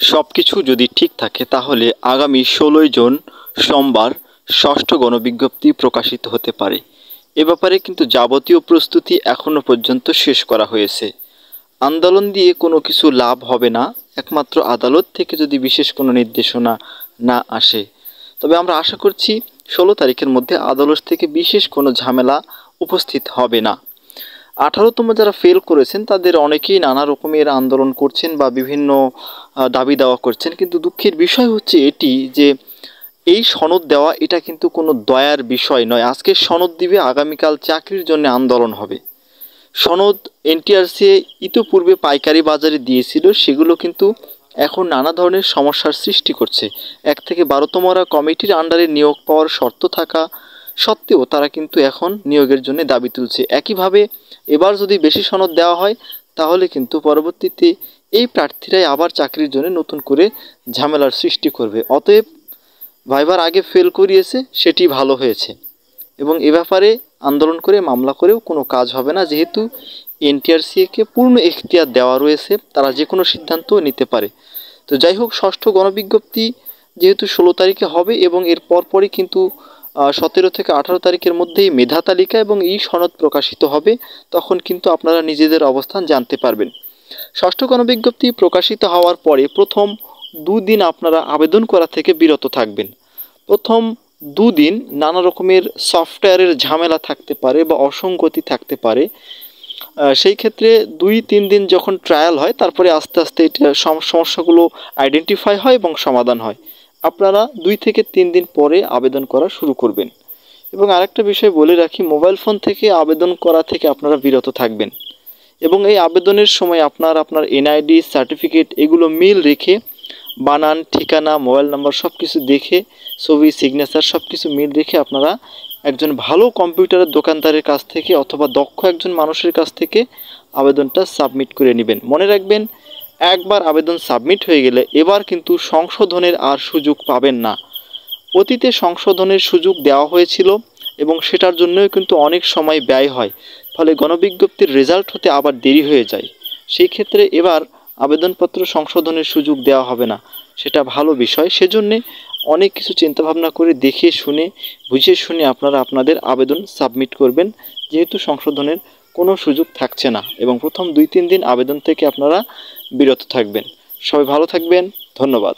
সবকিছু যদি ঠিক থাকে তাহলে আগামী ১৬ই জুন সোমবার ষষ্ঠ গণবিজ্ঞপ্তি প্রকাশিত হতে পারে। এ ব্যাপারে কিন্তু যাবতীয় প্রস্তুতি এখনও পর্যন্ত শেষ করা হয়েছে। আন্দোলন দিয়ে কোনো কিছু লাভ হবে না, একমাত্র আদালত থেকে যদি বিশেষ কোনো নির্দেশনা না আসে। তবে আমরা আশা করছি ১৬ তারিখের মধ্যে আদালত থেকে বিশেষ কোনো ঝামেলা উপস্থিত হবে না। ১৮তম যারা ফেল করেছেন তাদের অনেকেই নানা রকমের আন্দোলন করছেন বা বিভিন্ন দাবি দাওয়া করছেন, কিন্তু দুঃখের বিষয় হচ্ছে এটি যে এই সনদ দেওয়া এটা কিন্তু কোনো দয়ার বিষয় নয়। আজকে সনদ দিবে, আগামীকাল চাকরির জন্য আন্দোলন হবে। সনদ এনটিআরসি ইতিপূর্বে পাইকারি বাজারে দিয়েছিল, সেগুলো কিন্তু এখন নানা ধরনের সমস্যার সৃষ্টি করছে। ১ থেকে ১২তমরা কমিটির আন্ডারে নিয়োগ পাওয়ার শর্ত থাকা সত্ত্বেও তারা কিন্তু এখন নিয়োগের জন্য দাবি তুলছে। একইভাবে এবার যদি বেশি সনদ দেওয়া হয় তাহলে কিন্তু পরবর্তীতে এই প্রার্থীরাই আবার চাকরির জন্য নতুন করে ঝামেলার সৃষ্টি করবে। অতএব ভাইবার আগে ফেল করিয়েছে, সেটি ভালো হয়েছে এবং এ ব্যাপারে আন্দোলন করে মামলা করেও কোনো কাজ হবে না, যেহেতু এনটিআরসিকে পূর্ণ এখতিয়ার দেওয়া রয়েছে, তারা যে কোনো সিদ্ধান্ত নিতে পারে। তো যাই হোক, ষষ্ঠ গণবিজ্ঞপ্তি যেহেতু ১৬ তারিখে হবে এবং এর পরপরই কিন্তু ১৭ থেকে ১৮ তারিখের মধ্যেই মেধা তালিকা এবং এই সনদ প্রকাশিত হবে, তখন কিন্তু আপনারা নিজেদের অবস্থান জানতে পারবেন। ষষ্ঠ গণবিজ্ঞপ্তি প্রকাশিত হওয়ার পরে প্রথম ২ দিন আপনারা আবেদন করা থেকে বিরত থাকবেন। প্রথম ২ দিন নানা রকমের সফটওয়্যারের ঝামেলা থাকতে পারে বা অসঙ্গতি থাকতে পারে। সেই ক্ষেত্রে ২-৩ দিন যখন ট্রায়াল হয় তারপরে আস্তে আস্তে এটা সমস্যাগুলো আইডেন্টিফাই হয় এবং সমাধান হয়। আপনারা ২ থেকে ৩ দিন পরে আবেদন করা শুরু করবেন। এবং আরেকটা বিষয় বলে রাখি, মোবাইল ফোন থেকে আবেদন করা থেকে আপনারা বিরত থাকবেন এবং এই আবেদনের সময় আপনার এনআইডি সার্টিফিকেট এগুলো মিল রেখে বানান, ঠিকানা, মোবাইল নাম্বার সব কিছু দেখে, ছবি, সিগনেচার সব কিছু মিল রেখে আপনারা একজন ভালো কম্পিউটারের দোকানদারের কাছ থেকে অথবা দক্ষ একজন মানুষের কাছ থেকে আবেদনটা সাবমিট করে নেবেন। মনে রাখবেন, একবার আবেদন সাবমিট হয়ে গেলে এবার কিন্তু সংশোধনের আর সুযোগ পাবেন না। অতীতে সংশোধনের সুযোগ দেওয়া হয়েছিল এবং সেটার জন্যই কিন্তু অনেক সময় ব্যয় হয়, ফলে গণবিজ্ঞপ্তির রেজাল্ট হতে আবার দেরি হয়ে যায়। সেই ক্ষেত্রে এবার আবেদনপত্র সংশোধনের সুযোগ দেওয়া হবে না, সেটা ভালো বিষয়। সেজন্যে অনেক কিছু চিন্তাভাবনা করে দেখে শুনে বুঝে শুনে আপনারা আপনাদের আবেদন সাবমিট করবেন, যেহেতু সংশোধনের কোনো সুযোগ থাকছে না এবং প্রথম ২-৩ দিন আবেদন থেকে আপনারা বিরত থাকবেন। সবাই ভালো থাকবেন, ধন্যবাদ।